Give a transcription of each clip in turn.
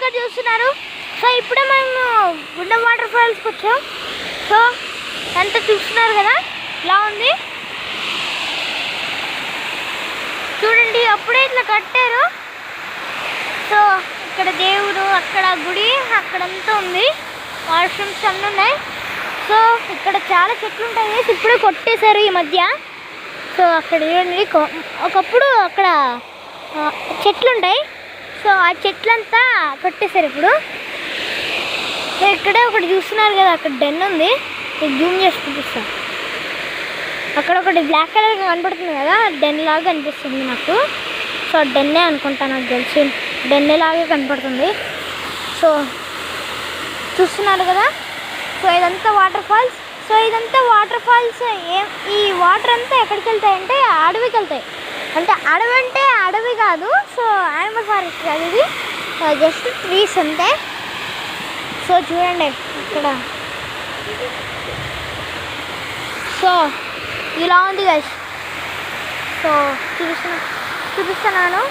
ఇక్కడ చూస్తున్నారు. సో ఇప్పుడే మేము గుండం వాటర్ ఫాల్స్కి వచ్చాం. సో అంతా చూస్తున్నారు కదా ఇలా ఉంది చూడండి. అప్పుడే ఇట్లా కట్టారు. సో ఇక్కడ దేవుడు, అక్కడ గుడి, అక్కడంతా ఉంది, వాష్రూమ్స్ అన్నీ ఉన్నాయి. సో ఇక్కడ చాలా చెట్లు ఉంటాయి. ఇప్పుడే కొట్టేశారు ఈ మధ్య. సో అక్కడ చూడండి, ఒకప్పుడు అక్కడ చెట్లు ఉంటాయి. సో ఆ చెట్లంతా కొట్టేశారు ఇప్పుడు. సో ఇక్కడే ఒకటి చూస్తున్నారు కదా, అక్కడ డెన్ ఉంది. జూమ్ చేసి చూపిస్తాను. అక్కడ ఒకటి బ్లాక్ కలర్గా కనపడుతుంది కదా, డెన్ లాగా అనిపిస్తుంది నాకు. సో డెన్నే అనుకుంటా, నాకు తెలిసి డెన్నే లాగే కనపడుతుంది. సో చూస్తున్నారు కదా. సో ఇదంతా వాటర్ ఫాల్స్. సో ఇదంతా వాటర్ ఫాల్స్. ఈ వాటర్ అంతా ఎక్కడికి వెళ్తాయంటే అడవికి వెళ్తాయి. అంటే అడవి కాదు. సో యానిమల్ ఫారెస్ట్ కాదు ఇది, జస్ట్ ట్రీస్ అంతే. సో చూడండి ఇక్కడ. సో ఇలా ఉంది గైస్. సో చూపిస్తున్నాను,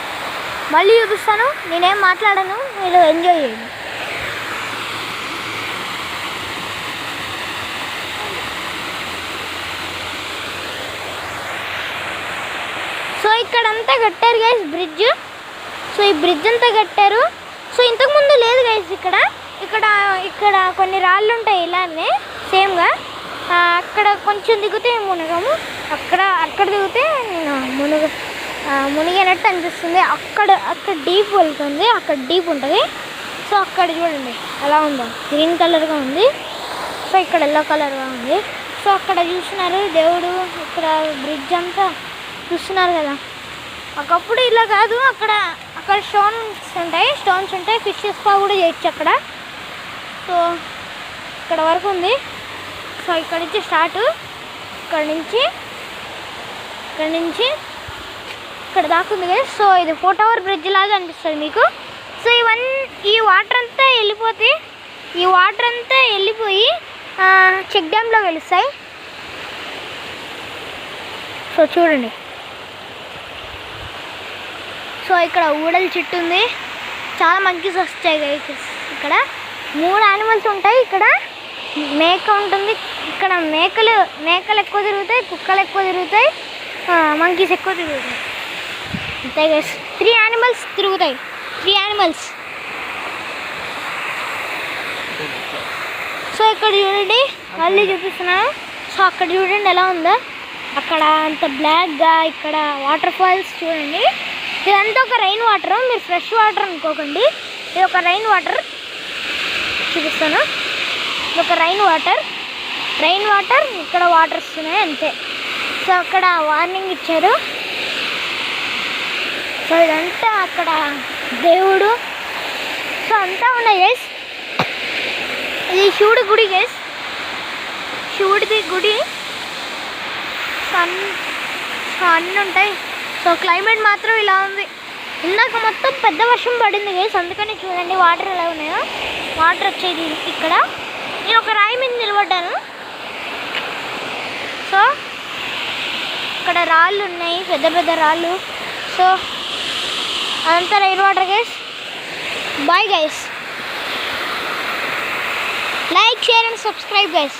మళ్ళీ చూపిస్తాను. నేనేం మాట్లాడను, మీరు ఎంజాయ్ చేయండి. సో ఇక్కడంతా కట్టారు గైస్ బ్రిడ్జ్. సో ఈ బ్రిడ్జ్ అంతా కట్టారు. సో ఇంతకుముందు లేదు గైస్ ఇక్కడ. ఇక్కడ కొన్ని రాళ్ళు ఉంటాయి ఇలానే సేమ్గా. అక్కడ కొంచెం దిగితే మునగము, అక్కడ దిగితే మునిగినట్టు అనిపిస్తుంది. అక్కడ డీప్ వెళ్తుంది, అక్కడ డీప్ ఉంటుంది. సో అక్కడ చూడండి ఎలా ఉందో, గ్రీన్ కలర్గా ఉంది. సో ఇక్కడ ఎల్లో కలర్గా ఉంది. సో అక్కడ చూస్తున్నారు దేవుడు, ఇక్కడ బ్రిడ్జ్ అంతా చూస్తున్నారు కదా. ఒకప్పుడు ఇలా కాదు, అక్కడ స్టోన్స్ ఉంటాయి, ఫిష్ స్పా కూడా చేయొచ్చు అక్కడ. సో ఇక్కడ వరకు ఉంది. సో ఇక్కడ నుంచి స్టార్ట్, ఇక్కడ నుంచి ఇక్కడ దాకా ఉంది కదా. సో ఇది 4 టవర్ బ్రిడ్జ్ లాగా అనిపిస్తుంది మీకు. సో ఈ వాటర్ అంతా వెళ్ళిపోయి చెక్ డ్యామ్లో వెలుస్తాయి. సో చూడండి. సో ఇక్కడ ఊడల చెట్టు ఉంది, చాలా మంకీస్ వస్తాయి గైస్. ఇక్కడ 3 యానిమల్స్ ఉంటాయి. ఇక్కడ మేక ఉంటుంది. ఇక్కడ మేకలు ఎక్కువ తిరుగుతాయి, కుక్కలు ఎక్కువ తిరుగుతాయి, మంకీస్ ఎక్కువ తిరుగుతాయి అంతే గైస్. 3 యానిమల్స్ తిరుగుతాయి, 3 యానిమల్స్. సో ఇక్కడ చూడండి, మళ్ళీ చూపిస్తున్నాను. సో అక్కడ చూడండి ఎలా ఉందో, అక్కడ అంత బ్లాక్గా. ఇక్కడ వాటర్ ఫాల్స్ చూడండి. ఇదంతా ఒక రైన్ వాటర్, మీరు ఫ్రెష్ వాటర్ అనుకోకండి. ఇది ఒక రైన్ వాటర్, చూపిస్తాను. ఇది ఒక రైన్ వాటర్. ఇక్కడ వాటర్ వస్తున్నాయి అంతే. సో అక్కడ వార్నింగ్ ఇచ్చారు. సో ఇదంతా అక్కడ దేవుడు. సో అంతా ఉన్నాయి గైస్. ఇది శివుడి గుడి గైస్, శివుడిది గుడి. సో అన్నీ ఉంటాయి. సో క్లైమేట్ మాత్రం ఇలా ఉంది. ఇందాక మొత్తం పెద్ద వర్షం పడింది గైస్, అందుకని చూడండి వాటర్ ఎలా ఉన్నాయో. వాటర్ వచ్చేది ఇక్కడ. నేను ఒక రాయి మీద నిలబడ్డాను. సో ఇక్కడ రాళ్ళు ఉన్నాయి, పెద్ద రాళ్ళు. సో అదంతా rain water guys. Bye guys. Like, share and subscribe guys.